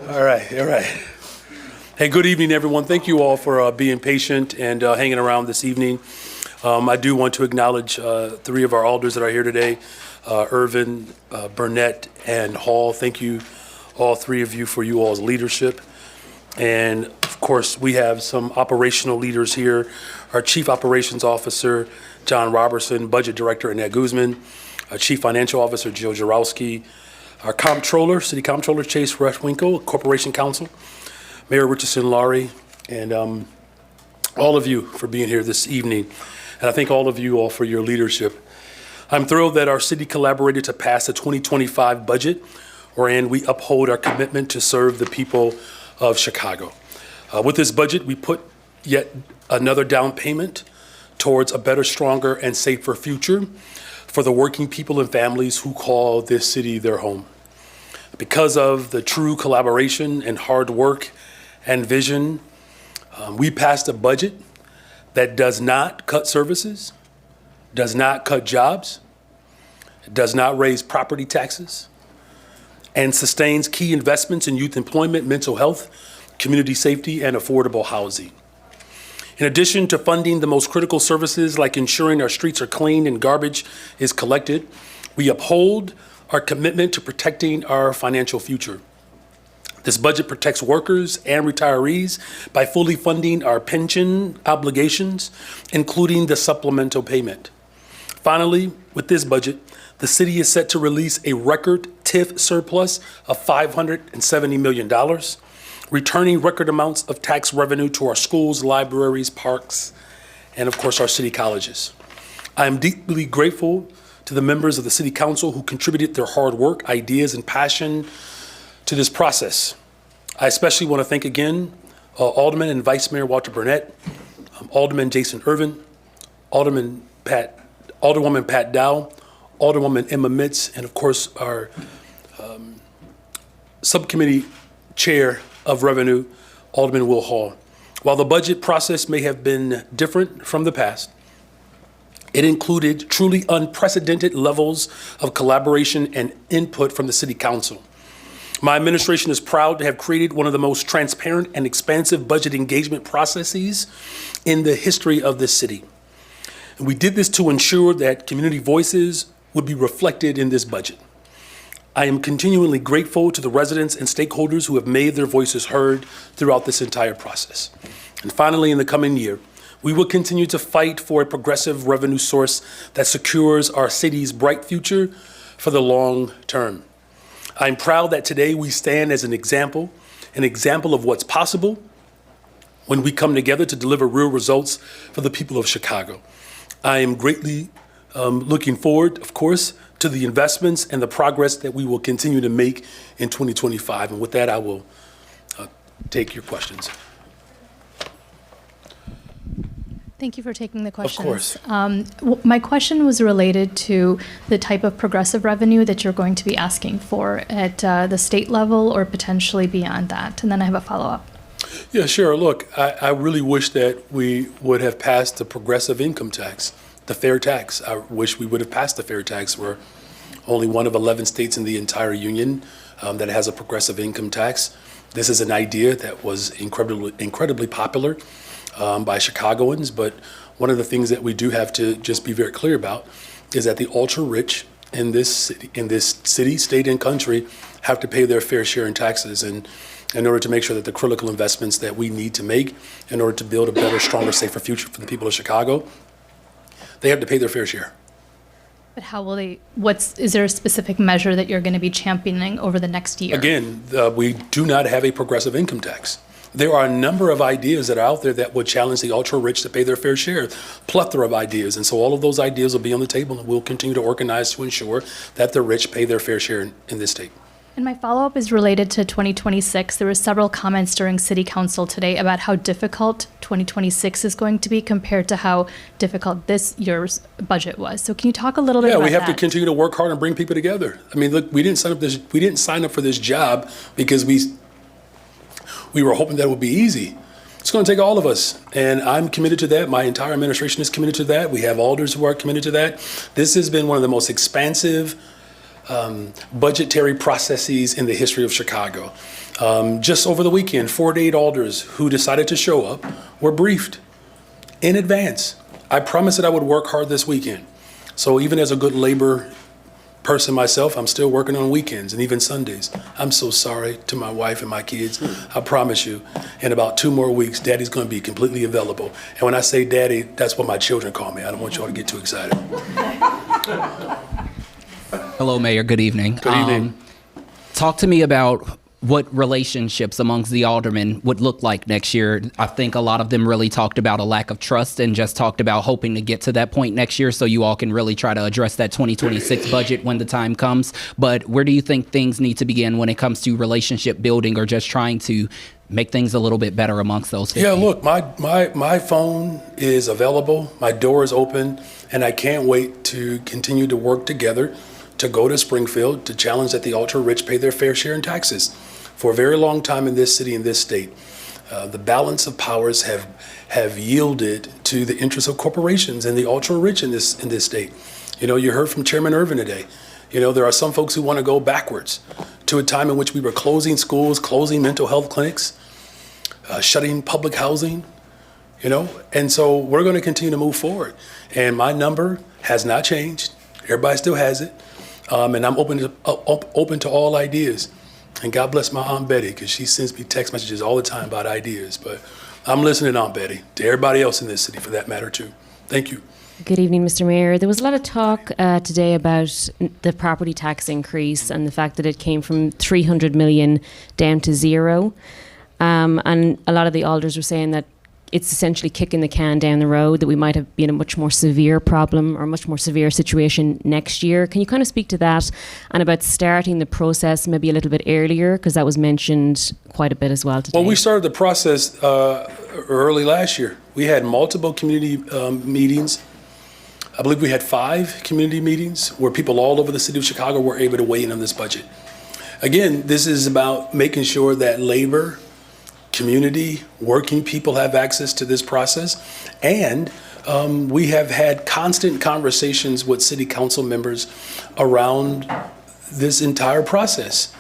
All right, all right. Hey, good evening, everyone. Thank you all for being patient and hanging around this evening. I do want to acknowledge three of our alders that are here today, Irvin, Burnett, and Hall. Thank you, all three of you, for you all's leadership. And of course, we have some operational leaders here. Our Chief Operations Officer, John Robertson, Budget Director, Annette Guzman, our Chief Financial Officer, Joe Jarowski, our Comptroller, City Comptroller, Chase Rushwinkle, Corporation Counsel, Mayor Richardson Laurie, and all of you for being here this evening. And I thank all of you all for your leadership. I'm thrilled that our city collaborated to pass the 2025 budget, wherein we uphold our commitment to serve the people of Chicago. With this budget, we put yet another down payment towards a better, stronger, and safer future for the working people and families who call this city their home. Because of the true collaboration and hard work and vision, we passed a budget that does not cut services, does not cut jobs, does not raise property taxes, and sustains key investments in youth employment, mental health, community safety, and affordable housing. In addition to funding the most critical services like ensuring our streets are clean and garbage is collected, we uphold our commitment to protecting our financial future. This budget protects workers and retirees by fully funding our pension obligations, including the supplemental payment. Finally, with this budget, the city is set to release a record TIF surplus of $570 million, returning record amounts of tax revenue to our schools, libraries, parks, and of course our city colleges. I am deeply grateful to the members of the City Council who contributed their hard work, ideas, and passion to this process. I especially want to thank again Alderman and Vice Mayor Walter Burnett, Alderman Jason Irvin, Alderwoman Pat Dow, Alderwoman Emma Mitz, and of course our subcommittee chair of Revenue, Alderman Will Hall. While the budget process may have been different from the past, it included truly unprecedented levels of collaboration and input from the City Council. My administration is proud to have created one of the most transparent and expansive budget engagement processes in the history of this city. And we did this to ensure that community voices would be reflected in this budget. I am continually grateful to the residents and stakeholders who have made their voices heard throughout this entire process. And finally, in the coming year, we will continue to fight for a progressive revenue source that secures our city's bright future for the long term. I'm proud that today we stand as an example of what's possible when we come together to deliver real results for the people of Chicago. I am greatly looking forward, of course, to the investments and the progress that we will continue to make in 2025. And with that, I will take your questions. Thank you for taking the questions. Of course. My question was related to the type of progressive revenue that you're going to be asking for at the state level or potentially beyond that. And then I have a follow-up. Yeah, sure. Look, I really wish that we would have passed the progressive income tax, the fair tax. I wish we would have passed the fair tax. We're only one of 11 states in the entire union that has a progressive income tax. This is an idea that was incredibly popular by Chicagoans, but one of the things that we do have to just be very clear about is that the ultra-rich in this city, state, and country have to pay their fair share in taxes, and in order to make sure that the critical investments that we need to make in order to build a better, stronger, safer future for the people of Chicago, they have to pay their fair share. But how will they, is there a specific measure that you're going to be championing over the next year? Again, we do not have a progressive income tax. There are a number of ideas that are out there that would challenge the ultra-rich to pay their fair share, plethora of ideas. And so all of those ideas will be on the table, and we'll continue to organize to ensure that the rich pay their fair share in this state. And my follow-up is related to 2026. There were several comments during City Council today about how difficult 2026 is going to be compared to how difficult this year's budget was. So can you talk a little bit about that? Yeah, we have to continue to work hard and bring people together. I mean, look, we didn't sign up for this job because we were hoping that it would be easy. It's going to take all of us, and I'm committed to that. My entire administration is committed to that. We have alders who are committed to that. This has been one of the most expansive budgetary processes in the history of Chicago. Just over the weekend, 4 to 8 alders who decided to show up were briefed in advance. I promised that I would work hard this weekend. So even as a good labor person myself, I'm still working on weekends and even Sundays. I'm so sorry to my wife and my kids. I promise you, in about 2 more weeks, Daddy's going to be completely available. And when I say Daddy, that's what my children call me. I don't want y'all to get too excited. Hello, Mayor. Good evening. Good evening. Talk to me about what relationships amongst the aldermen would look like next year. I think a lot of them really talked about a lack of trust and just talked about hoping to get to that point next year so you all can really try to address that 2026 budget when the time comes. But where do you think things need to begin when it comes to relationship building or just trying to make things a little bit better amongst those 50? Yeah, look, my phone is available, my door is open, and I can't wait to continue to work together to go to Springfield to challenge that the ultra-rich pay their fair share in taxes. For a very long time in this city, in this state, the balance of powers have yielded to the interests of corporations and the ultra-rich in this state. You know, you heard from Chairman Irvin today. You know, there are some folks who want to go backwards to a time in which we were closing schools, closing mental health clinics, shutting public housing, you know, and so we're going to continue to move forward. And my number has not changed. Everybody still has it. And I'm open to all ideas. And God bless my Aunt Betty, because she sends me text messages all the time about ideas. But I'm listening, Aunt Betty, to everybody else in this city for that matter, too. Thank you. Good evening, Mr. Mayor. There was a lot of talk today about the property tax increase and the fact that it came from 300 million down to zero. And a lot of the alders were saying that it's essentially kicking the can down the road, that we might have been a much more severe problem or a much more severe situation next year. Can you kind of speak to that and about starting the process maybe a little bit earlier? Because that was mentioned quite a bit as well today. Well, we started the process early last year. We had multiple community meetings. I believe we had 5 community meetings where people all over the city of Chicago were able to weigh in on this budget. Again, this is about making sure that labor, community, working people have access to this process. And we have had constant conversations with city council members around this entire process.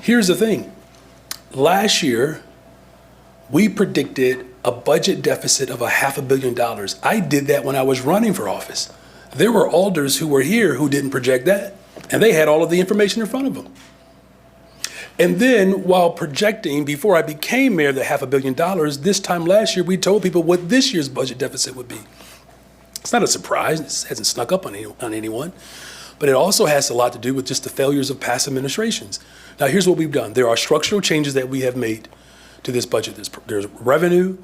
Here's the thing. Last year, we predicted a budget deficit of $500 million. I did that when I was running for office. There were alders who were here who didn't project that, and they had all of the information in front of them. And then while projecting, before I became mayor, the $500 million, this time last year, we told people what this year's budget deficit would be. It's not a surprise. It hasn't snuck up on anyone. But it also has a lot to do with just the failures of past administrations. Now, here's what we've done. There are structural changes that we have made to this budget. There's revenue.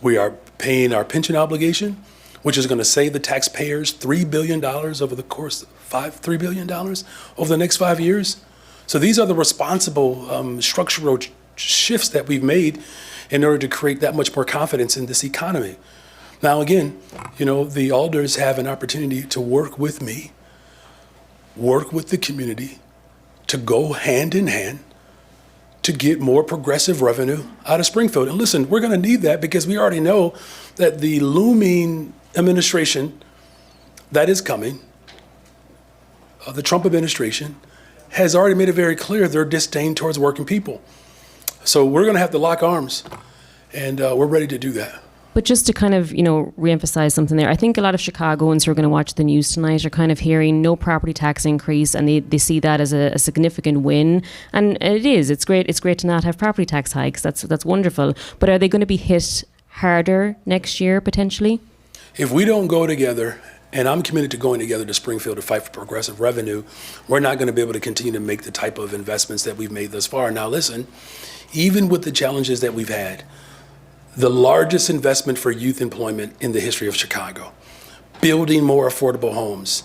We are paying our pension obligation, which is going to save the taxpayers $3 billion over the course of $3 billion over the next 5 years. So these are the responsible structural shifts that we've made in order to create that much more confidence in this economy. Now, again, you know, the alders have an opportunity to work with me, work with the community, to go hand in hand to get more progressive revenue out of Springfield. And listen, we're going to need that because we already know that the looming administration that is coming, the Trump administration, has already made it very clear their disdain towards working people. So we're going to have to lock arms, and we're ready to do that. But just to kind of, you know, reemphasize something there, I think a lot of Chicagoans who are going to watch the news tonight are kind of hearing no property tax increase, and they see that as a significant win. And it is. It's great to not have property tax hikes. That's wonderful. But are they going to be hit harder next year, potentially? If we don't go together, and I'm committed to going together to Springfield to fight for progressive revenue, we're not going to be able to continue to make the type of investments that we've made thus far. Now, listen, even with the challenges that we've had, the largest investment for youth employment in the history of Chicago, building more affordable homes,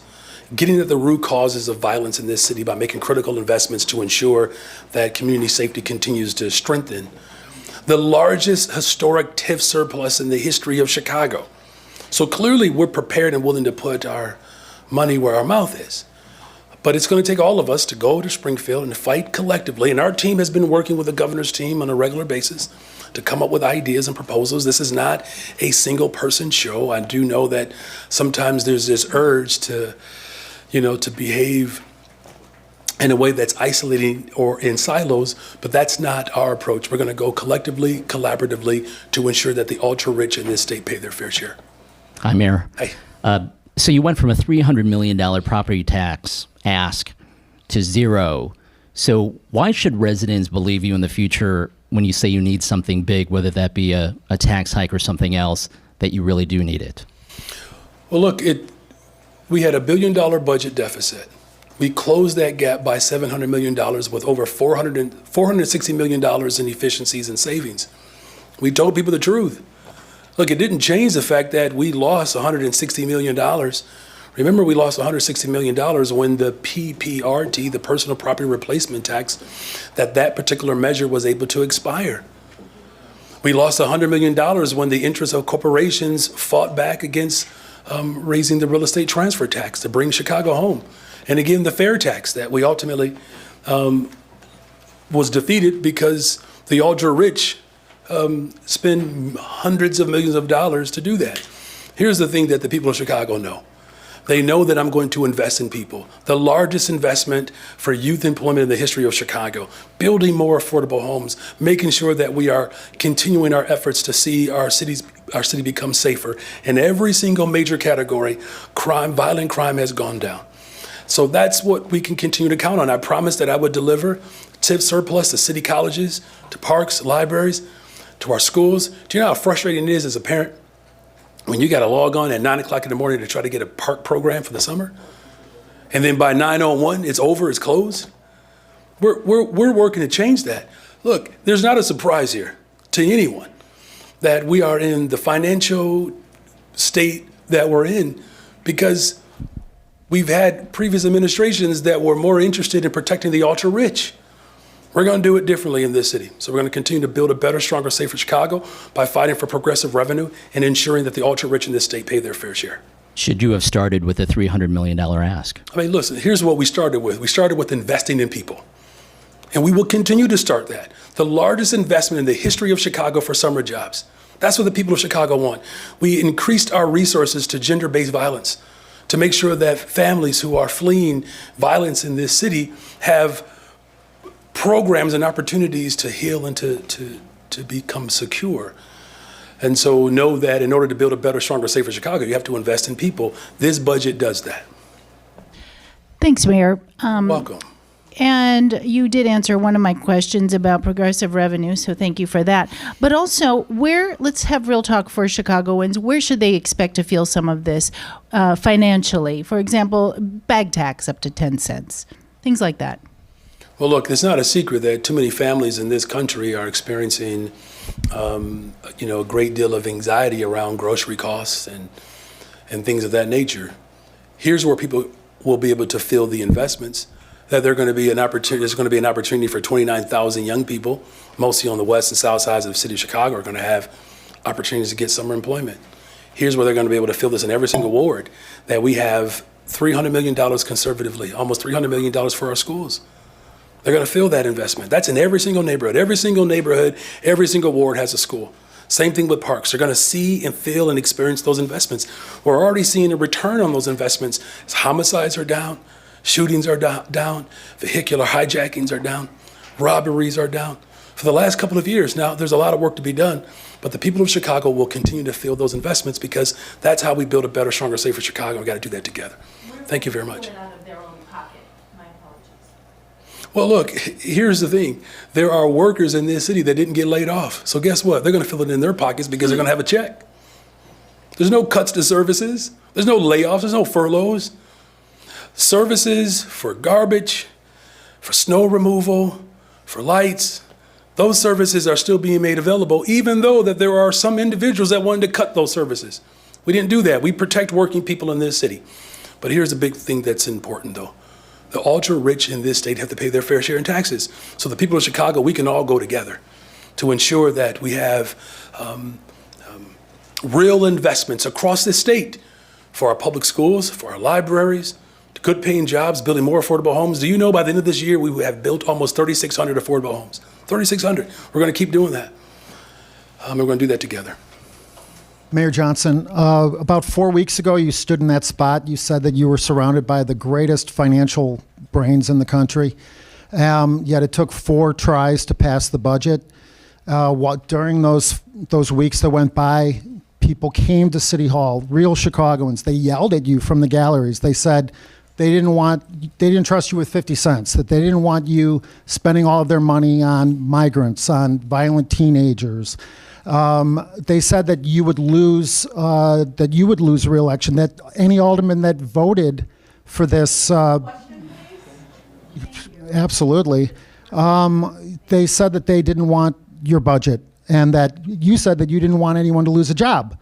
getting at the root causes of violence in this city by making critical investments to ensure that community safety continues to strengthen, the largest historic TIF surplus in the history of Chicago. So clearly we're prepared and willing to put our money where our mouth is. But it's going to take all of us to go to Springfield and fight collectively. And our team has been working with the governor's team on a regular basis to come up with ideas and proposals. This is not a single person show. I do know that sometimes there's this urge to, you know, to behave in a way that's isolating or in silos, but that's not our approach. We're going to go collectively, collaboratively to ensure that the ultra-rich in this state pay their fair share. Hi, Mayor. Hey. So you went from a $300 million property tax ask to zero. So why should residents believe you in the future when you say you need something big, whether that be a tax hike or something else, that you really do need it? Well, look, we had $1 billion budget deficit. We closed that gap by $700 million with over $460 million in efficiencies and savings. We told people the truth. Look, it didn't change the fact that we lost $160 million. Remember, we lost $160 million when the PPRT, the personal property replacement tax, that particular measure was able to expire. We lost $100 million when the interests of corporations fought back against raising the real estate transfer tax to bring Chicago home. And again, the fair tax that we ultimately was defeated because the ultra-rich spend hundreds of millions of dollars to do that. Here's the thing that the people of Chicago know. They know that I'm going to invest in people. The largest investment for youth employment in the history of Chicago, building more affordable homes, making sure that we are continuing our efforts to see our city become safer. In every single major category, violent crime has gone down. So that's what we can continue to count on. I promised that I would deliver TIF surplus to city colleges, to parks, libraries, to our schools. Do you know how frustrating it is as a parent when you got to log on at 9 o'clock in the morning to try to get a park program for the summer? And then by 9:01, it's over, it's closed? We're working to change that. Look, there's not a surprise here to anyone that we are in the financial state that we're in because we've had previous administrations that were more interested in protecting the ultra-rich. We're going to do it differently in this city. So we're going to continue to build a better, stronger, safer Chicago by fighting for progressive revenue and ensuring that the ultra-rich in this state pay their fair share. Should you have started with a $300 million ask? I mean, listen, here's what we started with. We started with investing in people. And we will continue to start that. The largest investment in the history of Chicago for summer jobs. That's what the people of Chicago want. We increased our resources to gender-based violence to make sure that families who are fleeing violence in this city have programs and opportunities to heal and to become secure. And so know that in order to build a better, stronger, safer Chicago, you have to invest in people. This budget does that. Thanks, Mayor. Welcome. And you did answer one of my questions about progressive revenue, so thank you for that. But also, let's have real talk for Chicagoans, where should they expect to feel some of this financially? For example, bag tax up to 10 cents, things like that. Well, look, it's not a secret that too many families in this country are experiencing, a great deal of anxiety around grocery costs and things of that nature. Here's where people will be able to feel the investments. That there's going to be an opportunity for 29,000 young people, mostly on the west and south sides of the city of Chicago, are going to have opportunities to get summer employment. Here's where they're going to be able to feel this in every single ward, that we have $300 million conservatively, almost $300 million for our schools. They're going to feel that investment. That's in every single neighborhood. Every single neighborhood, every single ward has a school. Same thing with parks. They're going to see and feel and experience those investments. We're already seeing a return on those investments. As homicides are down. Shootings are down, vehicular hijackings are down, robberies are down. For the last couple of years now, there's a lot of work to be done, but the people of Chicago will continue to feel those investments because that's how we build a better, stronger, safer Chicago. We've got to do that together. Thank you very much. Well, look, here's the thing. There are workers in this city that didn't get laid off. So guess what? They're going to fill it in their pockets because they're going to have a check. There's no cuts to services. There's no layoffs. There's no furloughs. Services for garbage, for snow removal, for lights, those services are still being made available, even though that there are some individuals that wanted to cut those services. We didn't do that. We protect working people in this city. But here's the big thing that's important, though. The ultra-rich in this state have to pay their fair share in taxes. So the people of Chicago, we can all go together to ensure that we have real investments across the state for our public schools, for our libraries, good paying jobs, building more affordable homes. Do you know by the end of this year, we have built almost 3,600 affordable homes? 3,600. We're going to keep doing that. And we're going to do that together. Mayor Johnson, about 4 weeks ago, you stood in that spot. You said that you were surrounded by the greatest financial brains in the country. Yet it took 4 tries to pass the budget. During those weeks that went by, people came to City Hall, real Chicagoans. They yelled at you from the galleries. They said they didn't trust you with 50 cents, that they didn't want you spending all of their money on migrants, on violent teenagers. They said that you would lose re-election, that any alderman that voted for this, absolutely, they said that they didn't want your budget, and that you said that you didn't want anyone to lose a job.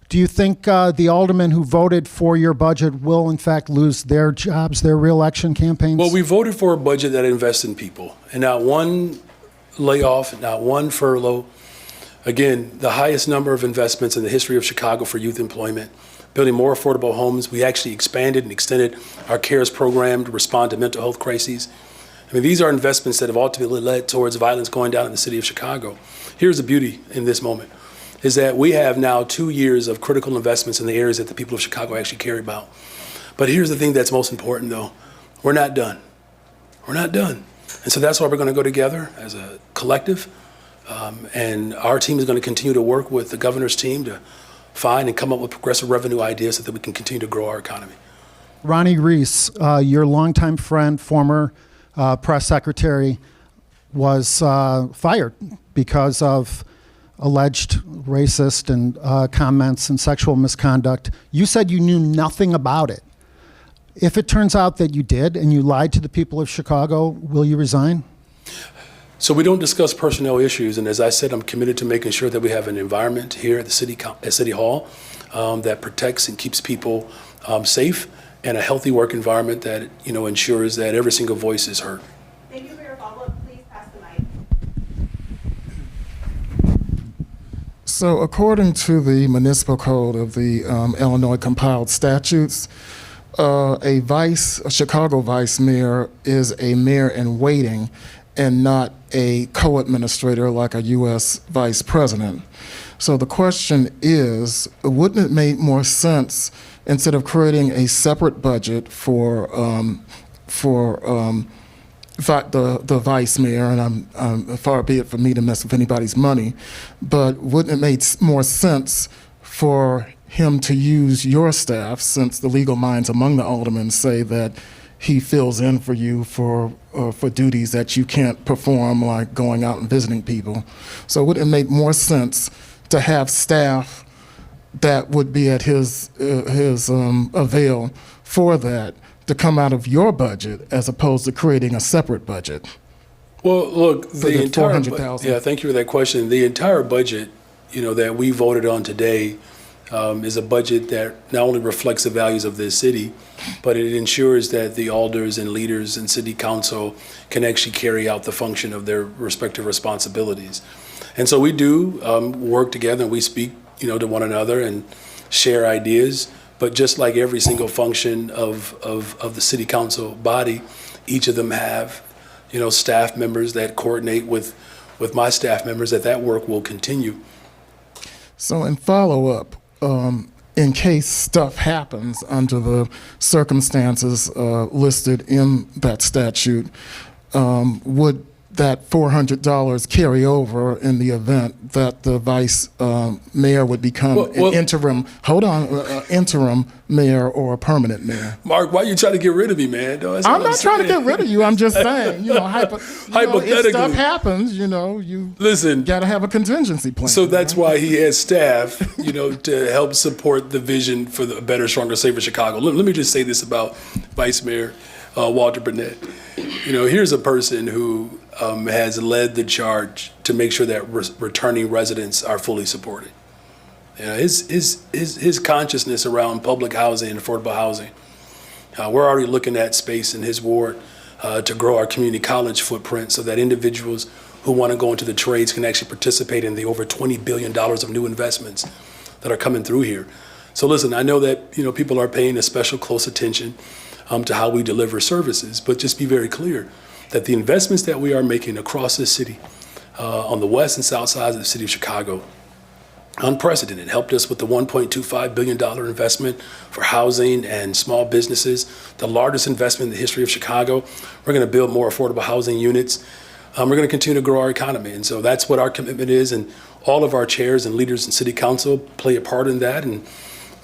Do you think the aldermen who voted for your budget will, in fact, lose their jobs, their re-election campaigns? Well, we voted for a budget that invests in people, and not one layoff, not one furlough. Again, the highest number of investments in the history of Chicago for youth employment, building more affordable homes. We actually expanded and extended our CARES program to respond to mental health crises. I mean, these are investments that have ultimately led towards violence going down in the city of Chicago. Here's the beauty in this moment, is that we have now 2 years of critical investments in the areas that the people of Chicago actually care about. But here's the thing that's most important, though. We're not done. We're not done. And so that's why we're going to go together as a collective. And our team is going to continue to work with the governor's team to find and come up with progressive revenue ideas so that we can continue to grow our economy. Ronnie Reese, your longtime friend, former press secretary, was fired because of alleged racist and comments and sexual misconduct. You said you knew nothing about it. If it turns out that you did and you lied to the people of Chicago, will you resign? So we don't discuss personnel issues, and as I said, I'm committed to making sure that we have an environment here at the City Hall that protects and keeps people safe, and a healthy work environment that ensures that every single voice is heard. Thank you for your follow-up. Please pass the mic. So according to the municipal code of the Illinois compiled statutes, a Chicago vice mayor is a mayor in waiting and not a co-administrator like a U.S. vice president. So the question is, wouldn't it make more sense, instead of creating a separate budget for the vice mayor, and I'm far be it for me to mess with anybody's money, but wouldn't it make more sense for him to use your staff, since the legal minds among the aldermen say that he fills in for you for duties that you can't perform, like going out and visiting people? So would it make more sense to have staff that would be at his avail for that to come out of your budget, as opposed to creating a separate budget? Well, look, the entire $400,000. Yeah, thank you for that question. The entire budget, that we voted on today, is a budget that not only reflects the values of this city, but it ensures that the alders and leaders and city council can actually carry out the function of their respective responsibilities. And so we do work together, and we speak, to one another and share ideas. But just like every single function of the city council body, each of them have, staff members that coordinate with my staff members, that work will continue. So in follow-up, in case stuff happens under the circumstances listed in that statute, would that $400 carry over in the event that the vice mayor would become an interim mayor or a permanent mayor? Mark, why are you trying to get rid of me, man? I'm not trying to get rid of you. I'm just saying, hypothetically, if stuff happens, you got to have a contingency plan. So that's why he has staff, to help support the vision for the better, stronger, safer Chicago. Let me just say this about Vice Mayor Walter Burnett. Here's a person who has led the charge to make sure that returning residents are fully supported. His consciousness around public housing and affordable housing. We're already looking at space in his ward to grow our community college footprint so that individuals who want to go into the trades can actually participate in the over $20 billion of new investments that are coming through here. So listen, I know that people are paying a special close attention to how we deliver services, but just be very clear that the investments that we are making across this city, on the west and south sides of the city of Chicago, unprecedented. Helped us with the $1.25 billion investment for housing and small businesses, the largest investment in the history of Chicago. We're going to build more affordable housing units. We're going to continue to grow our economy. And so that's what our commitment is. And all of our chairs and leaders in city council play a part in that. And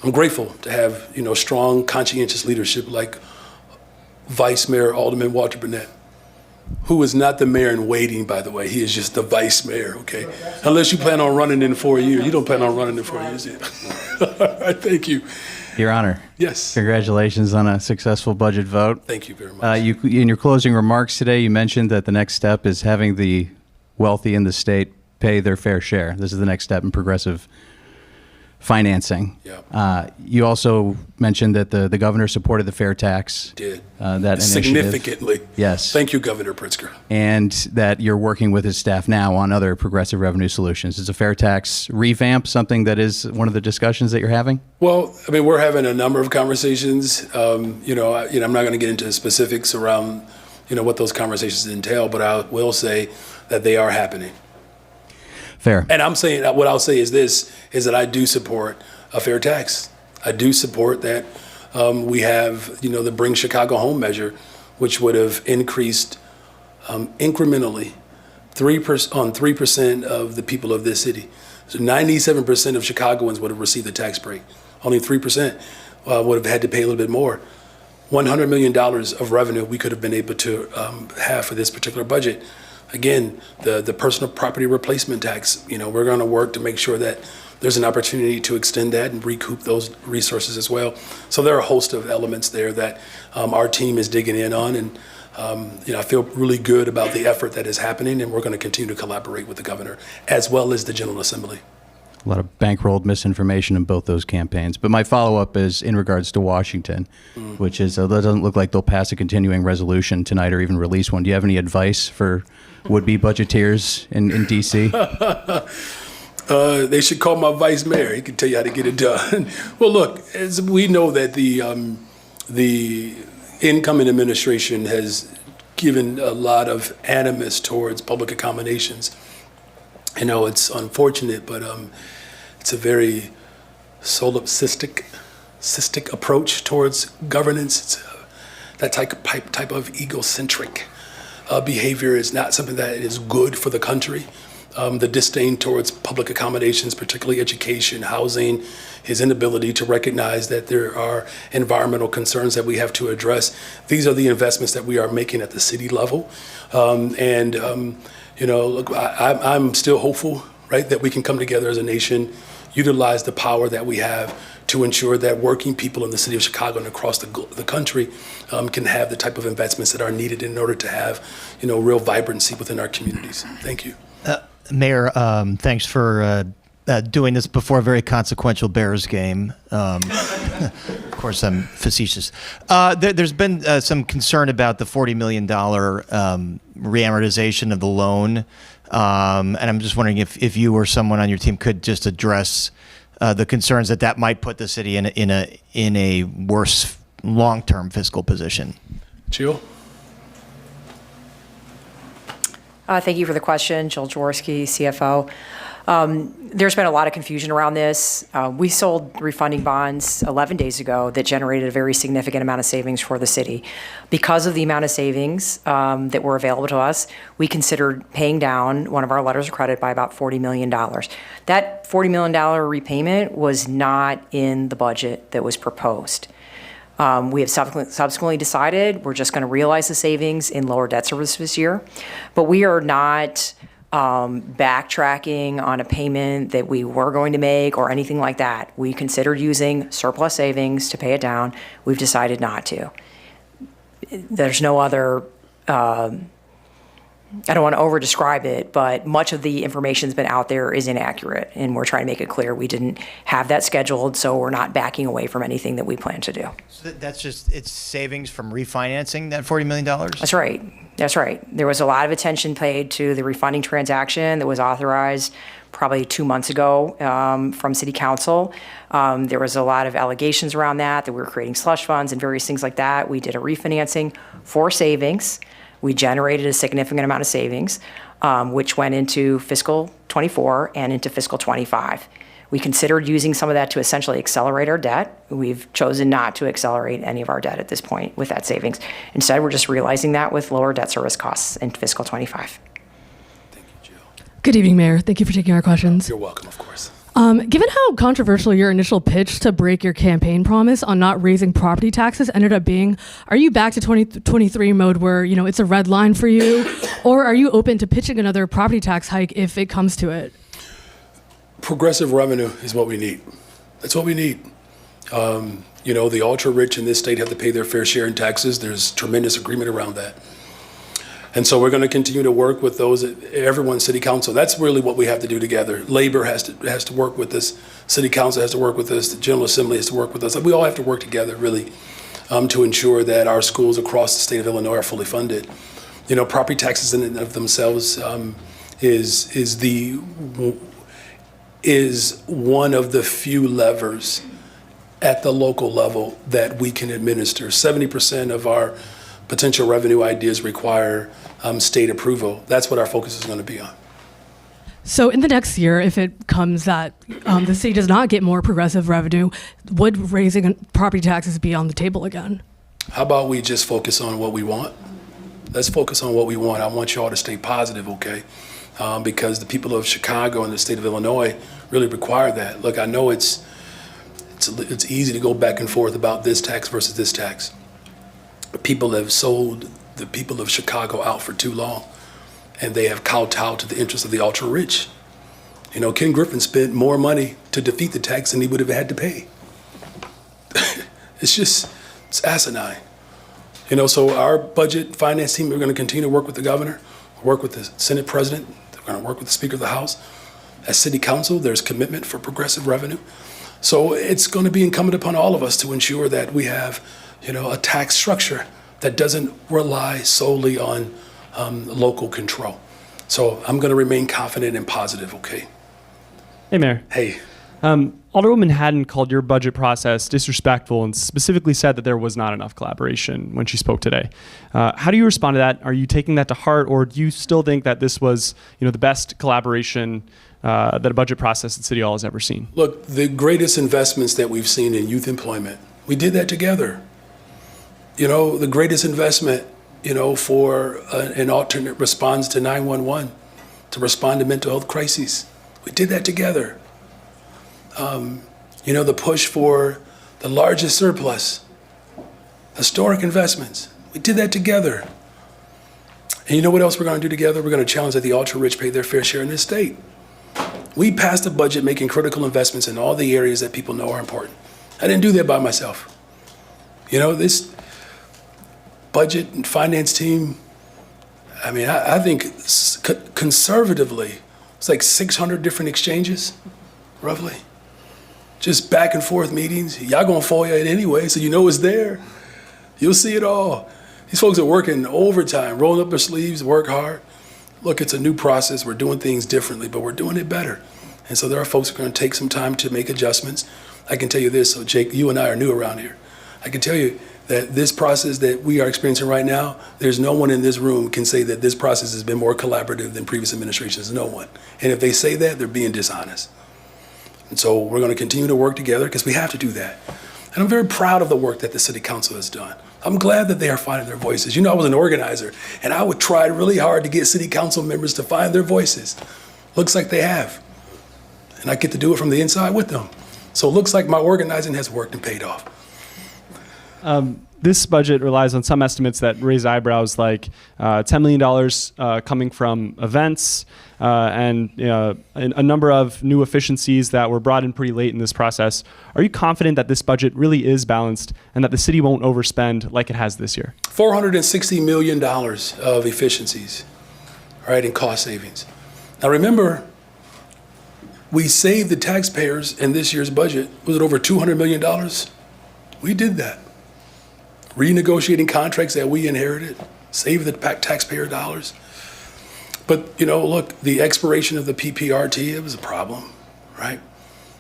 I'm grateful to have, strong, conscientious leadership like Vice Mayor Alderman Walter Burnett, who is not the mayor in waiting, by the way. He is just the vice mayor, okay? Unless you plan on running in 4 years. You don't plan on running in 4 years yet. All right, thank you. Your Honor. Yes. Congratulations on a successful budget vote. Thank you very much. In your closing remarks today, you mentioned that the next step is having the wealthy in the state pay their fair share. This is the next step in progressive financing. Yeah. You also mentioned that the governor supported the fair tax. Did. That Significantly. initiative. Yes. Thank you, Governor Pritzker. And that you're working with his staff now on other progressive revenue solutions. Is a fair tax revamp something that is one of the discussions that you're having? Well, I mean, we're having a number of conversations. I'm not going to get into specifics around, what those conversations entail, but I will say that they are happening. Fair. And I'm saying, what I'll say is this, is that I do support a fair tax. I do support that we have, the Bring Chicago Home measure, which would have increased incrementally 3% of the people of this city. So 97% of Chicagoans would have received a tax break. Only 3% would have had to pay a little bit more. $100 million of revenue we could have been able to have for this particular budget. Again, the personal property replacement tax, we're going to work to make sure that there's an opportunity to extend that and recoup those resources as well. So there are a host of elements there that our team is digging in on. And, I feel really good about the effort that is happening, and we're going to continue to collaborate with the governor as well as the General Assembly. A lot of bankrolled misinformation in both those campaigns. But my follow-up is in regards to Washington, which is that doesn't look like they'll pass a continuing resolution tonight or even release one. Do you have any advice for would-be budgeteers in D.C.? They should call my vice mayor. He can tell you how to get it done. Well, look, as we know that the incoming administration has given a lot of animus towards public accommodations. It's unfortunate, but it's a very solipsistic approach towards governance. It's that type of egocentric behavior is not something that is good for the country. The disdain towards public accommodations, particularly education, housing, his inability to recognize that there are environmental concerns that we have to address. These are the investments that we are making at the city level. Look, I'm still hopeful, right, that we can come together as a nation, utilize the power that we have to ensure that working people in the city of Chicago and across the country can have the type of investments that are needed in order to have, real vibrancy within our communities. Thank you. Mayor, thanks for doing this before a very consequential Bears game. Of course, I'm facetious. There's been some concern about the $40 million reamortization of the loan. And I'm just wondering if you or someone on your team could just address the concerns that might put the city in a worse long-term fiscal position. Jill? Thank you for the question, Jill Jaworski, CFO. There's been a lot of confusion around this. We sold refunding bonds 11 days ago that generated a very significant amount of savings for the city. Because of the amount of savings that were available to us, we considered paying down one of our letters of credit by about $40 million. That $40 million repayment was not in the budget that was proposed. We have subsequently decided we're just going to realize the savings in lower debt service this year, but we are not backtracking on a payment that we were going to make or anything like that. We considered using surplus savings to pay it down. We've decided not to. There's no other, I don't want to over-describe it, but much of the information that's been out there is inaccurate, and we're trying to make it clear we didn't have that scheduled, so we're not backing away from anything that we plan to do. So that's just, it's savings from refinancing that $40 million? That's right. That's right. There was a lot of attention paid to the refunding transaction that was authorized probably 2 months ago from City Council. There was a lot of allegations around that we were creating slush funds and various things like that. We did a refinancing for savings. We generated a significant amount of savings, which went into fiscal 24 and into fiscal 25. We considered using some of that to essentially accelerate our debt. We've chosen not to accelerate any of our debt at this point with that savings. Instead, we're just realizing that with lower debt service costs in fiscal 25. Good evening, Mayor. Thank you for taking our questions. You're welcome, of course. Given how controversial your initial pitch to break your campaign promise on not raising property taxes ended up being, are you back to 2023 mode where, it's a red line for you? Or are you open to pitching another property tax hike if it comes to it? Progressive revenue is what we need. That's what we need. The ultra-rich in this state have to pay their fair share in taxes. There's tremendous agreement around that. And so we're going to continue to work with those, everyone, city council. That's really what we have to do together. Labor has to work with this. City council has to work with us. The General Assembly has to work with us. We all have to work together, really, to ensure that our schools across the state of Illinois are fully funded. Property taxes in and of themselves is one of the few levers at the local level that we can administer. 70% of our potential revenue ideas require state approval. That's what our focus is going to be on. So in the next year, if it comes that the city does not get more progressive revenue, would raising property taxes be on the table again? How about we just focus on what we want? Let's focus on what we want. I want you all to stay positive, okay? Because the people of Chicago and the state of Illinois really require that. Look, I know it's easy to go back and forth about this tax versus this tax. People have sold the people of Chicago out for too long, and they have kowtowed to the interests of the ultra-rich. Ken Griffin spent more money to defeat the tax than he would have had to pay. It's asinine. So our budget finance team, we're going to continue to work with the governor, work with the Senate president, we're going to work with the Speaker of the House. As city council, there's commitment for progressive revenue. So it's going to be incumbent upon all of us to ensure that we have a tax structure that doesn't rely solely on local control. So I'm going to remain confident and positive, okay? Hey, Mayor. Hey. Alderwoman Haddon called your budget process disrespectful and specifically said that there was not enough collaboration when she spoke today. How do you respond to that? Are you taking that to heart, or do you still think that this was the best collaboration that a budget process at City Hall has ever seen? Look, the greatest investments that we've seen in youth employment, we did that together. The greatest investment, for an alternate response to 911, to respond to mental health crises. We did that together. The push for the largest surplus, historic investments. We did that together. And you know what else we're going to do together? We're going to challenge that the ultra-rich pay their fair share in this state. We passed a budget making critical investments in all the areas that people know are important. I didn't do that by myself. This budget and finance team, I think conservatively, it's like 600 different exchanges, roughly. Just back and forth meetings. Y'all gonna FOIA it anyway, so it's there. You'll see it all. These folks are working overtime, rolling up their sleeves, work hard. Look, it's a new process. We're doing things differently, but we're doing it better. And so there are folks who are gonna take some time to make adjustments. I can tell you this, so Jake, you and I are new around here. I can tell you that this process that we are experiencing right now, there's no one in this room can say that this process has been more collaborative than previous administrations, no one. And if they say that, they're being dishonest. And so we're going to continue to work together because we have to do that. And I'm very proud of the work that the city council has done. I'm glad that they are finding their voices. I was an organizer, and I would try really hard to get city council members to find their voices. Looks like they have. And I get to do it from the inside with them. So it looks like my organizing has worked and paid off. This budget relies on some estimates that raise eyebrows, like $10 million coming from events and a number of new efficiencies that were brought in pretty late in this process. Are you confident that this budget really is balanced and that the city won't overspend like it has this year? $460 million of efficiencies, right, and cost savings. Now remember, we saved the taxpayers in this year's budget. Was it over $200 million? We did that. Renegotiating contracts that we inherited, save the taxpayer dollars. But, look, the expiration of the PPRT, it was a problem, right?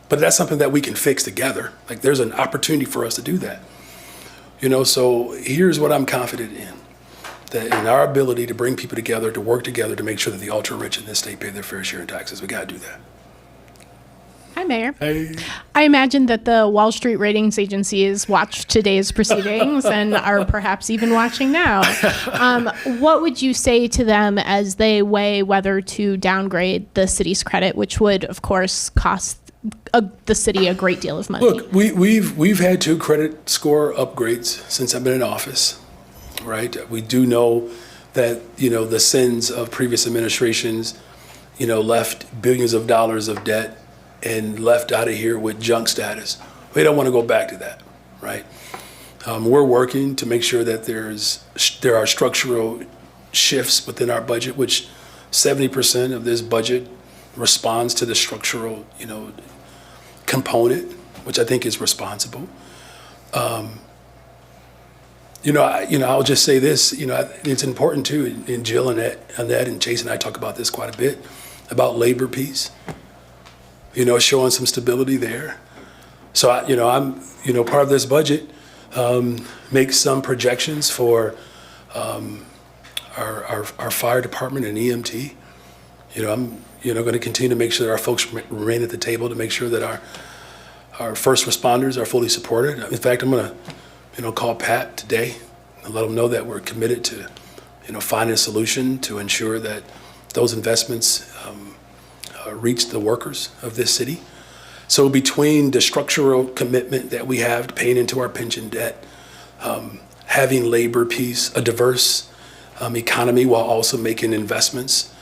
But that's something that we can fix together. Like, there's an opportunity for us to do that. So here's what I'm confident in, that in our ability to bring people together, to work together, to make sure that the ultra-rich in this state pay their fair share in taxes. We got to do that. Hi, Mayor. Hey. I imagine that the Wall Street ratings agencies watched today's proceedings and are perhaps even watching now. What would you say to them as they weigh whether to downgrade the city's credit, which would, of course, cost the city a great deal of money? Look, we've had 2 credit score upgrades since I've been in office, right? We do know that, the sins of previous administrations, left billions of dollars of debt and left out of here with junk status. We don't want to go back to that, right? We're working to make sure that there are structural shifts within our budget, which 70% of this budget responds to the structural, component, which I think is responsible. I'll just say this, it's important too, and Jill and Annette and Jason and I talk about this quite a bit, about labor peace, showing some stability there. So, I'm, part of this budget makes some projections for our fire department and EMT. I'm, going to continue to make sure that our folks remain at the table to make sure that our first responders are fully supported. In fact, I'm going to call Pat today and let him know that we're committed to, finding a solution to ensure that those investments reach the workers of this city. So between the structural commitment that we have to paying into our pension debt, having labor peace, a diverse economy while also making investments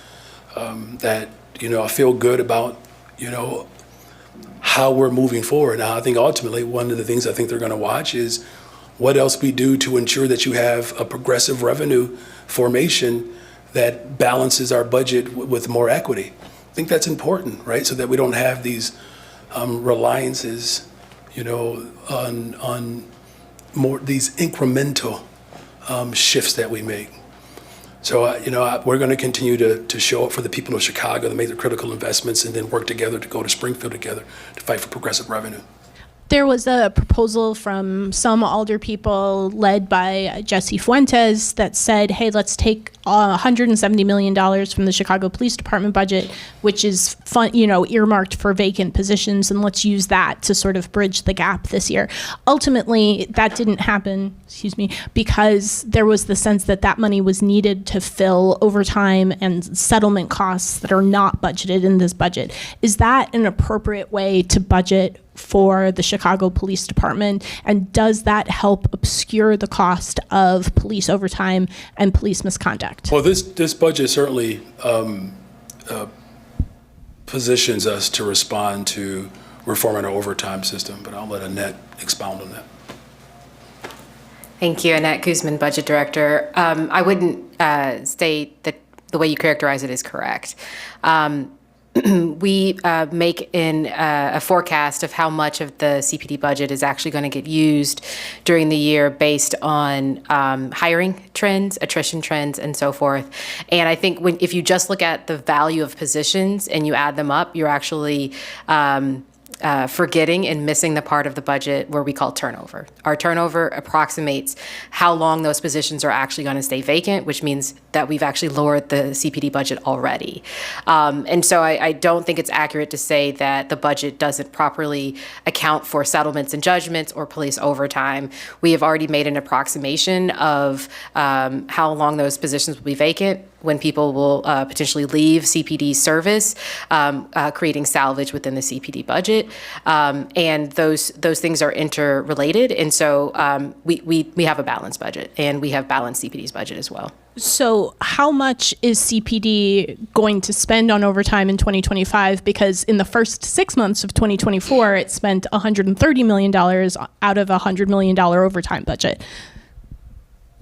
that, I feel good about, how we're moving forward. Now, I think ultimately one of the things I think they're going to watch is what else we do to ensure that you have a progressive revenue formation that balances our budget with more equity. I think that's important, right? So that we don't have these reliances, on more these incremental shifts that we make. So, we're going to continue to show up for the people of Chicago to make the critical investments and then work together to go to Springfield together to fight for progressive revenue. There was a proposal from some alder people led by Jesse Fuentes that said, hey, let's take $170 million from the Chicago Police Department budget, which is earmarked for vacant positions, and let's use that to sort of bridge the gap this year. Ultimately, that didn't happen, because there was the sense that that money was needed to fill overtime and settlement costs that are not budgeted in this budget. Is that an appropriate way to budget for the Chicago Police Department, and does that help obscure the cost of police overtime and police misconduct? Well, this budget certainly positions us to respond to reforming our overtime system, but I'll let Annette expound on that. Thank you, Annette Guzman, Budget Director. I wouldn't state that the way you characterize it is correct. We make in a forecast of how much of the CPD budget is actually going to get used during the year based on hiring trends, attrition trends, and so forth. And I think if you just look at the value of positions and you add them up, you're actually forgetting and missing the part of the budget where we call turnover. Our turnover approximates how long those positions are actually going to stay vacant, which means that we've actually lowered the CPD budget already. And so I don't think it's accurate to say that the budget doesn't properly account for settlements and judgments or police overtime. We have already made an approximation of how long those positions will be vacant, when people will potentially leave CPD service, creating salvage within the CPD budget. And those things are interrelated. And so we have a balanced budget, and we have balanced CPD's budget as well. So how much is CPD going to spend on overtime in 2025? Because in the first 6 months of 2024, it spent $130 million out of a $100 million overtime budget.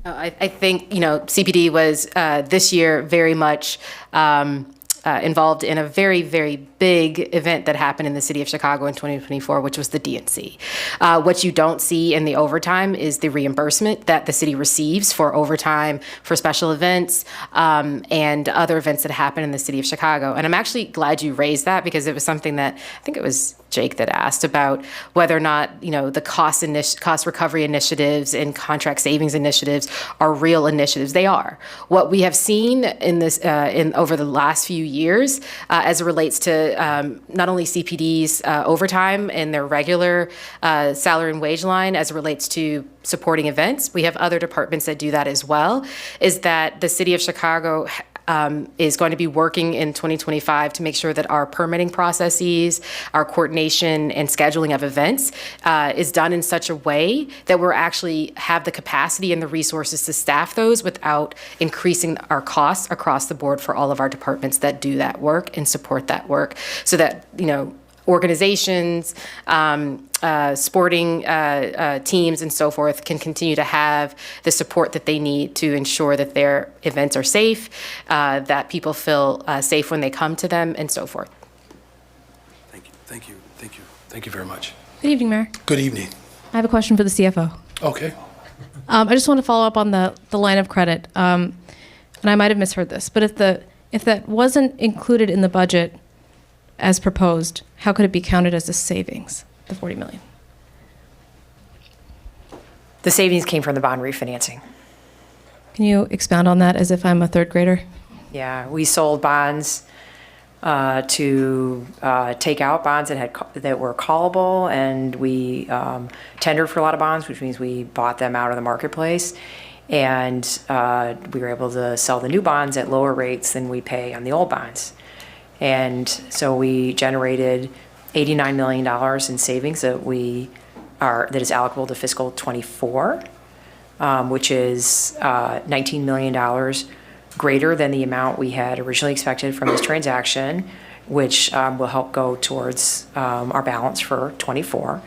I think, CPD was this year very much involved in a very, very big event that happened in the city of Chicago in 2024, which was the DNC. What you don't see in the overtime is the reimbursement that the city receives for overtime for special events and other events that happen in the city of Chicago. And I'm actually glad you raised that, because it was something that I think it was Jake that asked about whether or not, the cost recovery initiatives and contract savings initiatives are real initiatives. They are. What we have seen in this over the last few years as it relates to not only CPD's overtime and their regular salary and wage line as it relates to supporting events. We have other departments that do that as well, is that the city of Chicago is going to be working in 2025 to make sure that our permitting processes, our coordination and scheduling of events is done in such a way that we're actually have the capacity and the resources to staff those without increasing our costs across the board for all of our departments that do that work and support that work, so that, organizations, sporting teams and so forth can continue to have the support that they need to ensure that their events are safe, that people feel safe when they come to them, and so forth. Thank you very much. Good evening, Mayor. Good evening. I have a question for the CFO. Okay. I just want to follow up on the line of credit, and I might have misheard this, but if that wasn't included in the budget as proposed, how could it be counted as a savings, the $40 million? The savings came from the bond refinancing. Can you expound on that as if I'm a third grader? Yeah, we sold bonds to take out bonds that were callable, and we tendered for a lot of bonds, which means we bought them out of the marketplace, and we were able to sell the new bonds at lower rates than we pay on the old bonds. And so we generated $89 million in savings that is allocable to fiscal 24, which is $19 million greater than the amount we had originally expected from this transaction, which will help go towards our balance for 24.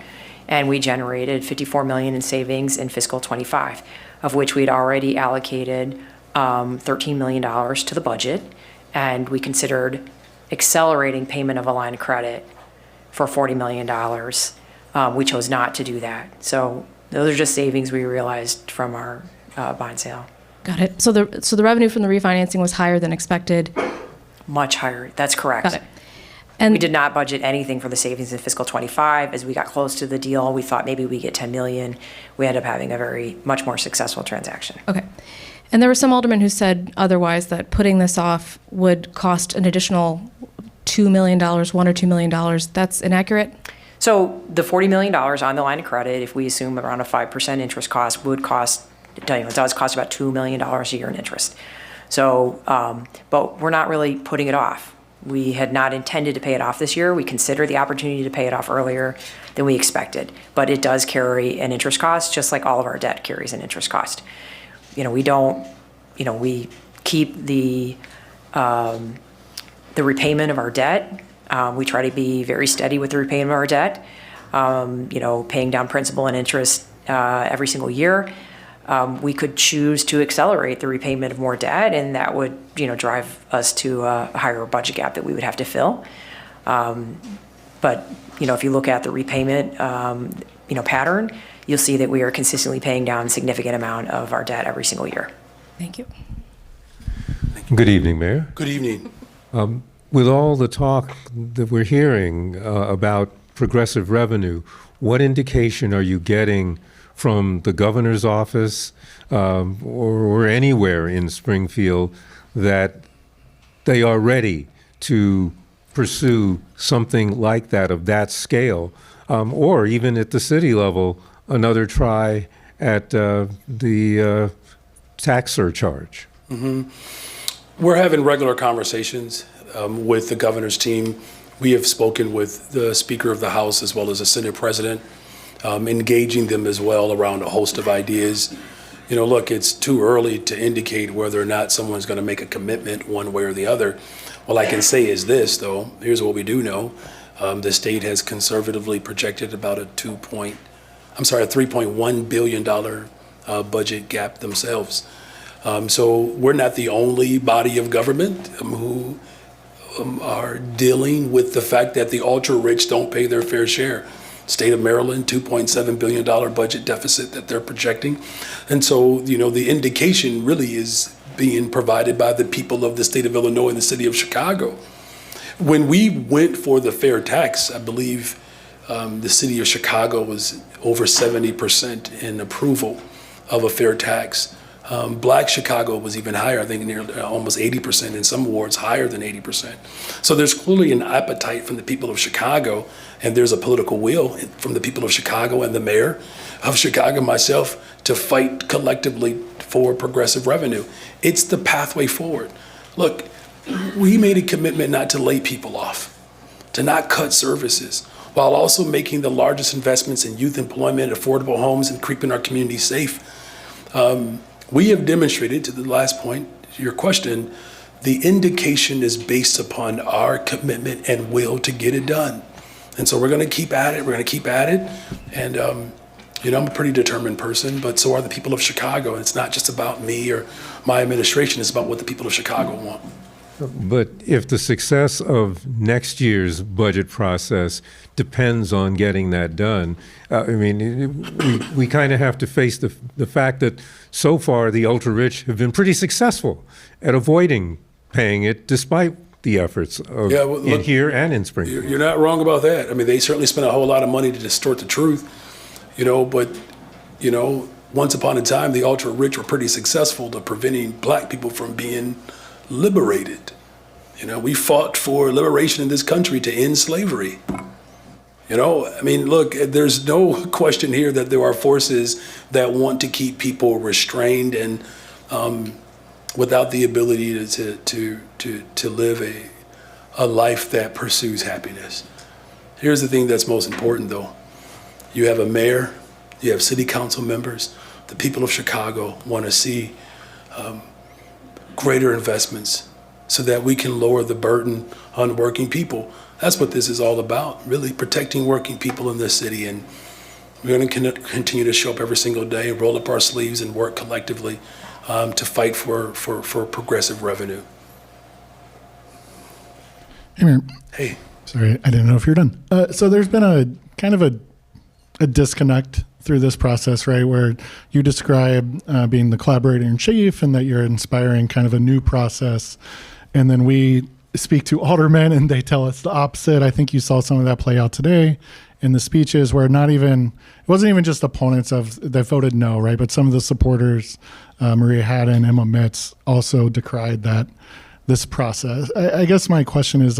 And we generated $54 million in savings in fiscal 25, of which we'd already allocated $13 million to the budget, and we considered accelerating payment of a line of credit for $40 million. We chose not to do that. So those are just savings we realized from our bond sale. Got it. So the revenue from the refinancing was higher than expected? Much higher. That's correct. Got it. And we did not budget anything for the savings in fiscal 25. As we got close to the deal, we thought maybe we get 10 million. We ended up having a much more successful transaction. Okay. And there were some aldermen who said otherwise, that putting this off would cost an additional $2 million, $1 or $2 million. That's inaccurate? So the $40 million on the line of credit, if we assume around a 5% interest cost, it does cost about $2 million a year in interest. So, but we're not really putting it off. We had not intended to pay it off this year. We considered the opportunity to pay it off earlier than we expected, but it does carry an interest cost, just like all of our debt carries an interest cost. We keep the repayment of our debt. We try to be very steady with the repayment of our debt, paying down principal and interest every single year. We could choose to accelerate the repayment of more debt, and that would, drive us to a higher budget gap that we would have to fill. But, if you look at the repayment, pattern, you'll see that we are consistently paying down a significant amount of our debt every single year. Thank you. Good evening, Mayor. Good evening. With all the talk that we're hearing about progressive revenue, what indication are you getting from the governor's office or anywhere in Springfield that they are ready to pursue something like that of that scale, or even at the city level, another try at the tax surcharge? Mm-hmm. We're having regular conversations with the governor's team. We have spoken with the Speaker of the House as well as the Senate President, engaging them as well around a host of ideas. Look, it's too early to indicate whether or not someone's going to make a commitment one way or the other. All I can say is this, though. Here's what we do know. The state has conservatively projected about a $3.1 billion budget gap themselves. So we're not the only body of government who are dealing with the fact that the ultra-rich don't pay their fair share. State of Maryland, $2.7 billion budget deficit that they're projecting. And so, the indication really is being provided by the people of the state of Illinois and the city of Chicago. When we went for the fair tax, I believe the city of Chicago was over 70% in approval of a fair tax. Black Chicago was even higher, I think nearly almost 80%, in some wards higher than 80%. So there's clearly an appetite from the people of Chicago, and there's a political will from the people of Chicago and the mayor of Chicago, myself, to fight collectively for progressive revenue. It's the pathway forward. Look, we made a commitment not to lay people off, to not cut services, while also making the largest investments in youth employment, affordable homes, and keeping our communities safe. We have demonstrated, to the last point, your question, the indication is based upon our commitment and will to get it done. And so we're going to keep at it. We're going to keep at it. And, I'm a pretty determined person, but so are the people of Chicago. And it's not just about me or my administration. It's about what the people of Chicago want. But if the success of next year's budget process depends on getting that done, we kind of have to face the fact that so far the ultra-rich have been pretty successful at avoiding paying it despite the efforts of in here and in Springfield. You're not wrong about that. I mean, they certainly spent a whole lot of money to distort the truth, but once upon a time, the ultra-rich were pretty successful to preventing black people from being liberated. We fought for liberation in this country to end slavery. Look, there's no question here that there are forces that want to keep people restrained and without the ability to live a life that pursues happiness. Here's the thing that's most important, though. You have a mayor, you have city council members. The people of Chicago want to see greater investments so that we can lower the burden on working people. That's what this is all about, really protecting working people in this city. And we're going to continue to show up every single day, roll up our sleeves, and work collectively to fight for progressive revenue. Hey, Mayor. Hey. Sorry, I didn't know if you're done. So there's been a kind of a disconnect through this process, right, where you describe being the collaborator in chief and that you're inspiring kind of a new process. And then we speak to aldermen and they tell us the opposite. I think you saw some of that play out today in the speeches where it wasn't even just opponents that voted no, right? But some of the supporters, Maria Haddon, Emma Mitz, also decried this process. I guess my question is,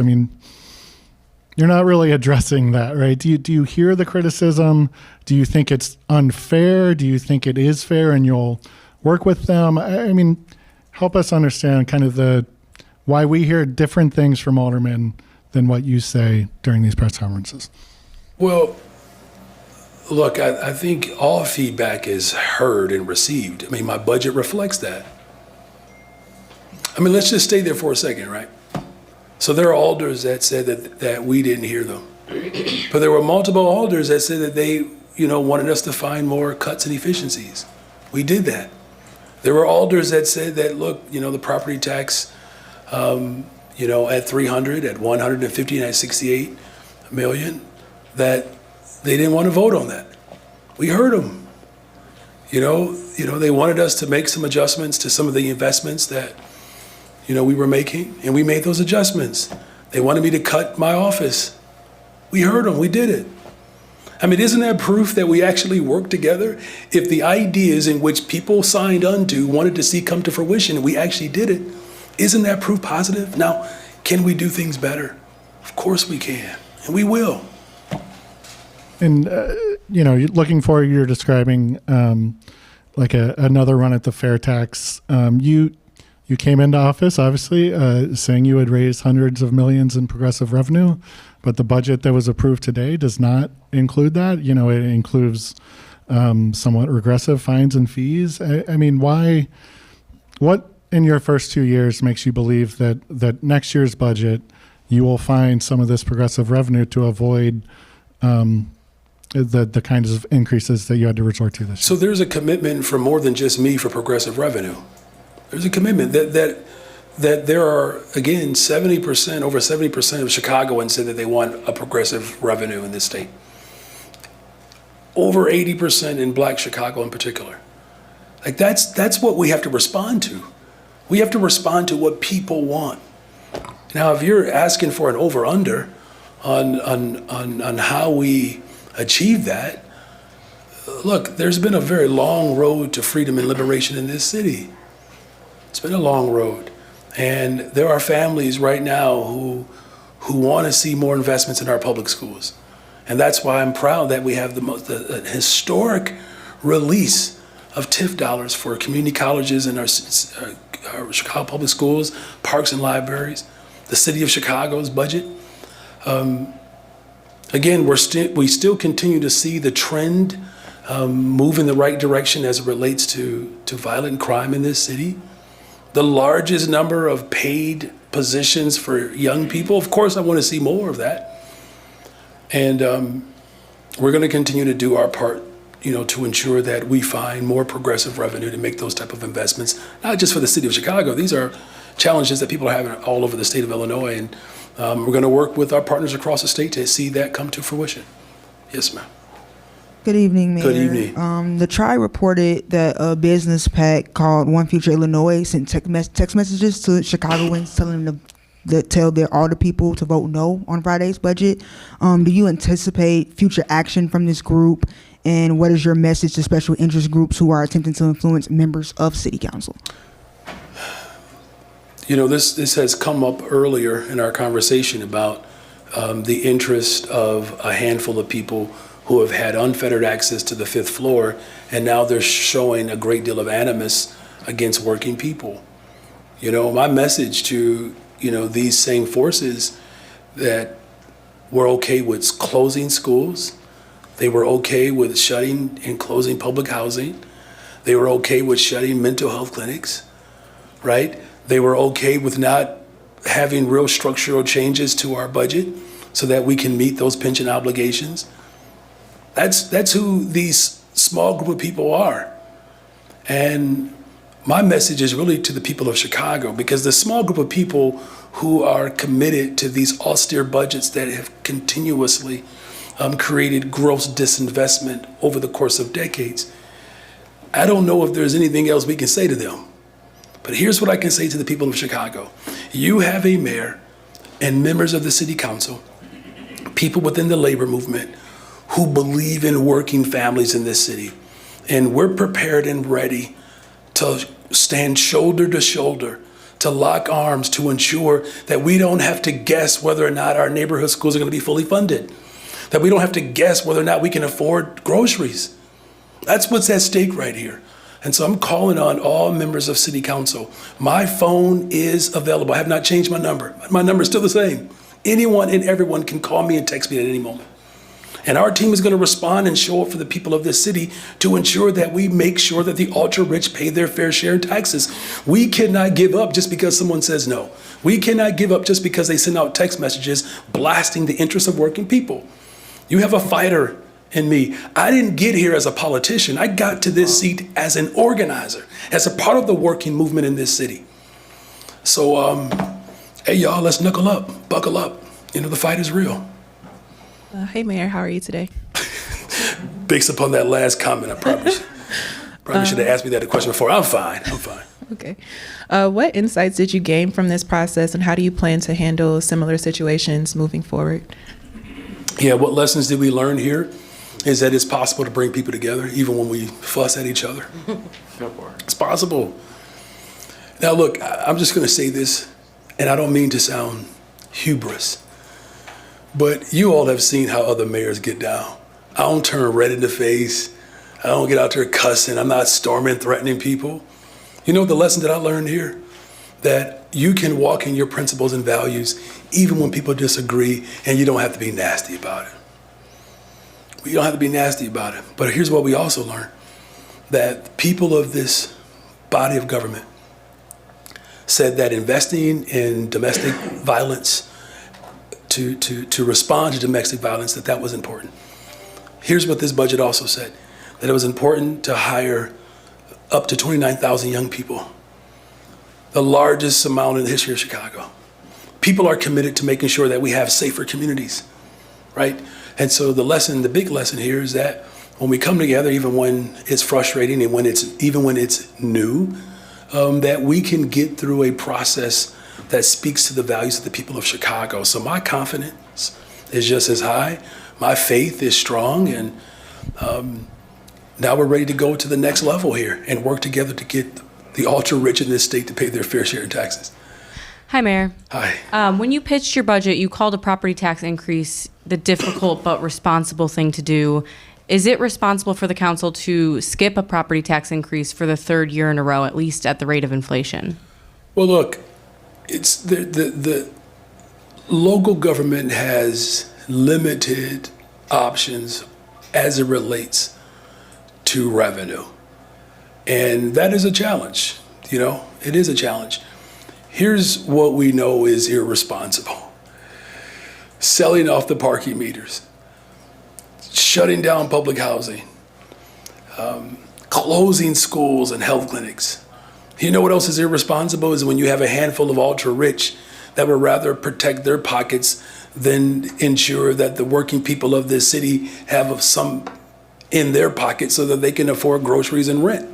you're not really addressing that, right? Do you hear the criticism? Do you think it's unfair? Do you think it is fair and you'll work with them? Help us understand kind of why we hear different things from aldermen than what you say during these press conferences. Well, look, I think all feedback is heard and received. My budget reflects that. Let's just stay there for a second, right? So there are alders that said that we didn't hear them. But there were multiple alders that said that they, wanted us to find more cuts and efficiencies. We did that. There were alders that said that, look, the property tax, at 300, at 150, and at 68 million, that they didn't want to vote on that. We heard them. They wanted us to make some adjustments to some of the investments that we were making, and we made those adjustments. They wanted me to cut my office. We heard them, we did it. Isn't that proof that we actually worked together? If the ideas in which people signed onto wanted to see come to fruition, and we actually did it, isn't that proof positive? Now, can we do things better? Of course we can, and we will. And, looking forward, you're describing like another run at the fair tax. You came into office, obviously, saying you would raise hundreds of millions in progressive revenue, but the budget that was approved today does not include that. It includes somewhat regressive fines and fees. Why? What in your first 2 years makes you believe that next year's budget you will find some of this progressive revenue to avoid the kinds of increases that you had to resort to this year? So there's a commitment from more than just me for progressive revenue. There's a commitment that there are, again, over 70% of Chicagoans said that they want a progressive revenue in this state. Over 80% in Black Chicago in particular. That's what we have to respond to. We have to respond to what people want. Now, if you're asking for an over-under on how we achieve that, look, there's been a very long road to freedom and liberation in this city. It's been a long road. And there are families right now who want to see more investments in our public schools. And that's why I'm proud that we have the historic release of TIF dollars for community colleges and our Chicago public schools, parks and libraries, the city of Chicago's budget. Again, we still continue to see the trend move in the right direction as it relates to violent crime in this city. The largest number of paid positions for young people. Of course, I want to see more of that. And we're going to continue to do our part, to ensure that we find more progressive revenue to make those type of investments, not just for the city of Chicago. These are challenges that people are having all over the state of Illinois. And we're going to work with our partners across the state to see that come to fruition. Yes, ma'am. Good evening, Mayor. Good evening. The Tri reported that a business PAC called One Future Illinois sent text messages to Chicagoans telling them to tell all the people to vote no on Friday's budget. Do you anticipate future action from this group? And what is your message to special interest groups who are attempting to influence members of City Council? This has come up earlier in our conversation about the interest of a handful of people who have had unfettered access to the fifth floor, and now they're showing a great deal of animus against working people. My message to, these same forces that we're okay with closing schools, they were okay with shutting and closing public housing, they were okay with shutting mental health clinics, right? They were okay with not having real structural changes to our budget so that we can meet those pension obligations. That's who these small group of people are. And my message is really to the people of Chicago, because the small group of people who are committed to these austere budgets that have continuously created gross disinvestment over the course of decades, I don't know if there's anything else we can say to them. But here's what I can say to the people of Chicago. You have a mayor and members of the city council, people within the labor movement, who believe in working families in this city. And we're prepared and ready to stand shoulder to shoulder, to lock arms, to ensure that we don't have to guess whether or not our neighborhood schools are going to be fully funded, that we don't have to guess whether or not we can afford groceries. That's what's at stake right here. And so I'm calling on all members of City Council. My phone is available. I have not changed my number. My number is still the same. Anyone and everyone can call me and text me at any moment. And our team is going to respond and show up for the people of this city to ensure that we make sure that the ultra-rich pay their fair share in taxes. We cannot give up just because someone says no. We cannot give up just because they send out text messages blasting the interests of working people. You have a fighter in me. I didn't get here as a politician. I got to this seat as an organizer, as a part of the working movement in this city. So, hey, y'all, let's knuckle up, buckle up. The fight is real. Hey, Mayor, how are you today? Based upon that last comment, I probably should have asked me that question before. I'm fine. Okay. What insights did you gain from this process, and how do you plan to handle similar situations moving forward? Yeah, what lessons did we learn here is that it's possible to bring people together, even when we fuss at each other. It's possible. Now, look, I'm just going to say this, and I don't mean to sound hubris, but you all have seen how other mayors get down. I don't turn red in the face. I don't get out there cussing. I'm not storming, threatening people. The lesson that I learned here? That you can walk in your principles and values even when people disagree, and you don't have to be nasty about it. You don't have to be nasty about it. But here's what we also learned. That people of this body of government said that investing in domestic violence to respond to domestic violence, that was important. Here's what this budget also said, that it was important to hire up to 29,000 young people, the largest amount in the history of Chicago. People are committed to making sure that we have safer communities, right? And so the big lesson here is that when we come together, even when it's frustrating and even when it's new, that we can get through a process that speaks to the values of the people of Chicago. So my confidence is just as high. My faith is strong, and now we're ready to go to the next level here and work together to get the ultra rich in this state to pay their fair share in taxes. Hi, Mayor. Hi. When you pitched your budget, you called a property tax increase the difficult but responsible thing to do. Is it responsible for the council to skip a property tax increase for the third year in a row, at least at the rate of inflation? Well, look, it's the local government has limited options as it relates to revenue. And that is a challenge, it is a challenge. Here's what we know is irresponsible. Selling off the parking meters, shutting down public housing, closing schools and health clinics. You know what else is irresponsible is when you have a handful of ultra rich that would rather protect their pockets than ensure that the working people of this city have some in their pockets so that they can afford groceries and rent.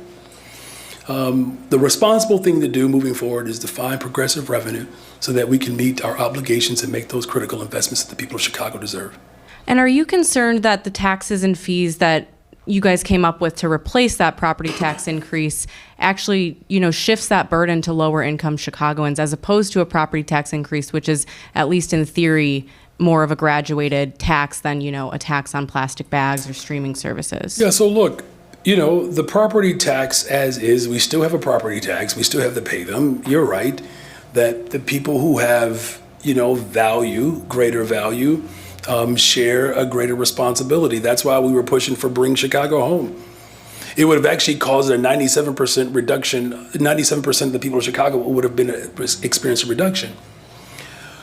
The responsible thing to do moving forward is to find progressive revenue so that we can meet our obligations and make those critical investments that the people of Chicago deserve. And are you concerned that the taxes and fees that you guys came up with to replace that property tax increase actually, shifts that burden to lower income Chicagoans as opposed to a property tax increase, which is, at least in theory, more of a graduated tax than, a tax on plastic bags or streaming services? Yeah, so look, the property tax as is, we still have a property tax, we still have to pay them. You're right that the people who have, greater value, share a greater responsibility. That's why we were pushing for Bring Chicago Home. It would have actually caused a 97% reduction. 97% of the people of Chicago would have experienced a reduction.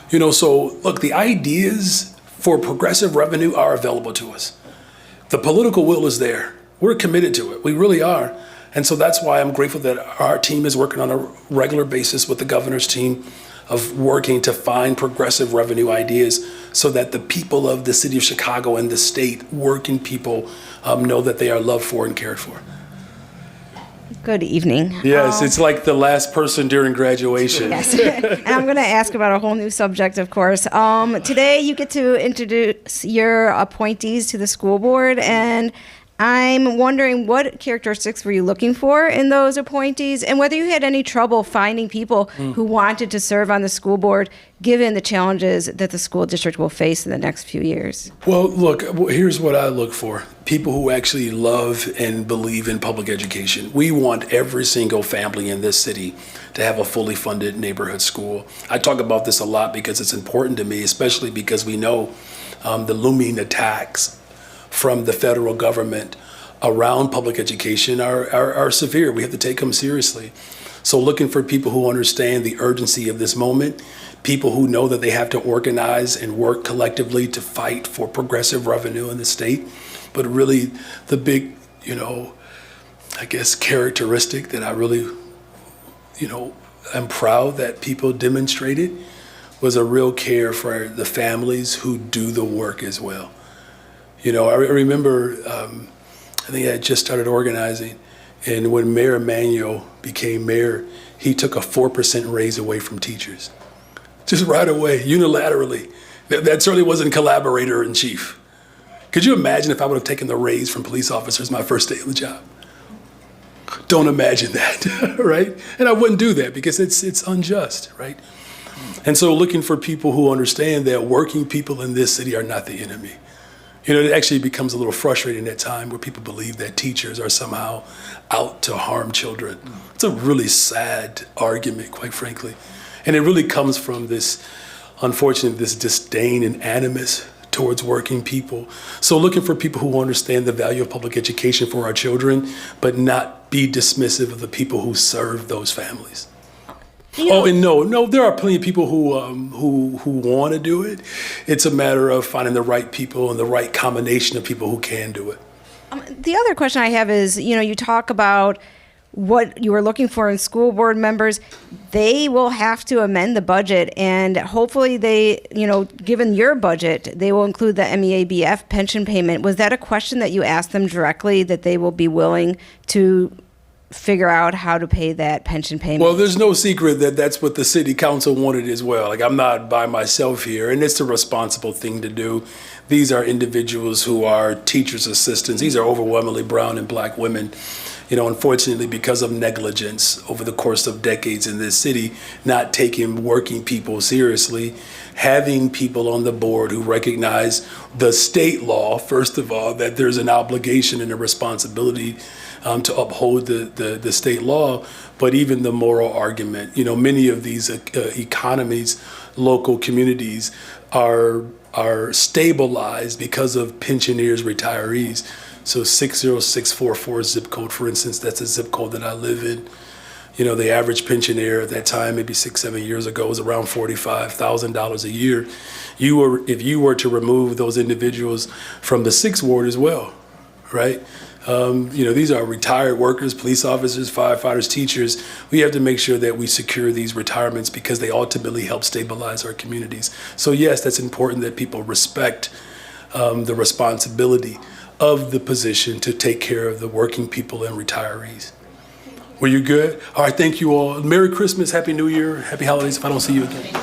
So look, the ideas for progressive revenue are available to us. The political will is there. We're committed to it. We really are. And so that's why I'm grateful that our team is working on a regular basis with the governor's team of working to find progressive revenue ideas so that the people of the city of Chicago and the state, working people, know that they are loved for and cared for. Good evening. Yes, it's like the last person during graduation. Yes, and I'm going to ask about a whole new subject, of course. Today you get to introduce your appointees to the school board, and I'm wondering what characteristics were you looking for in those appointees, and whether you had any trouble finding people who wanted to serve on the school board, given the challenges that the school district will face in the next few years. Well, look, here's what I look for. People who actually love and believe in public education. We want every single family in this city to have a fully funded neighborhood school. I talk about this a lot because it's important to me, especially because we know the looming attacks from the federal government around public education are severe. We have to take them seriously. So looking for people who understand the urgency of this moment, people who know that they have to organize and work collectively to fight for progressive revenue in the state. But really the big, characteristic that I really, am proud that people demonstrated was a real care for the families who do the work as well. I remember, I think I had just started organizing, and when Mayor Emanuel became mayor, he took a 4% raise away from teachers. Just right away, unilaterally. That certainly wasn't collaborator-in-chief. Could you imagine if I would have taken the raise from police officers my first day on the job? Don't imagine that, right? And I wouldn't do that because it's unjust, right? And so looking for people who understand that working people in this city are not the enemy. It actually becomes a little frustrating at times where people believe that teachers are somehow out to harm children. It's a really sad argument, quite frankly. And it really comes from this disdain and animus towards working people. So looking for people who understand the value of public education for our children, but not be dismissive of the people who serve those families. And no, there are plenty of people who want to do it. It's a matter of finding the right people and the right combination of people who can do it. The other question I have is, you talk about what you were looking for in school board members. They will have to amend the budget, and hopefully they, given your budget, they will include the MEABF pension payment. Was that a question that you asked them directly, that they will be willing to figure out how to pay that pension payment? Well, there's no secret that that's what the city council wanted as well. Like, I'm not by myself here, and it's a responsible thing to do. These are individuals who are teachers' assistants. These are overwhelmingly brown and black women. You know, unfortunately, because of negligence over the course of decades in this city, not taking working people seriously, having people on the board who recognize the state law, first of all, that there's an obligation and a responsibility to uphold the state law, but even the moral argument. You know, many of these economies, local communities are stabilized because of pensioners, retirees. So 60644 zip code, for instance, that's a zip code that I live in. You know, the average pensioner at that time, maybe 6-7 years ago, was around $45,000 a year. If you were to remove those individuals from the 6th ward as well, right? You know, these are retired workers, police officers, firefighters, teachers. We have to make sure that we secure these retirements because they ultimately help stabilize our communities. So yes, that's important that people respect the responsibility of the position to take care of the working people and retirees. Were you good? All right, thank you all. Merry Christmas, Happy New Year, Happy Holidays if I don't see you again.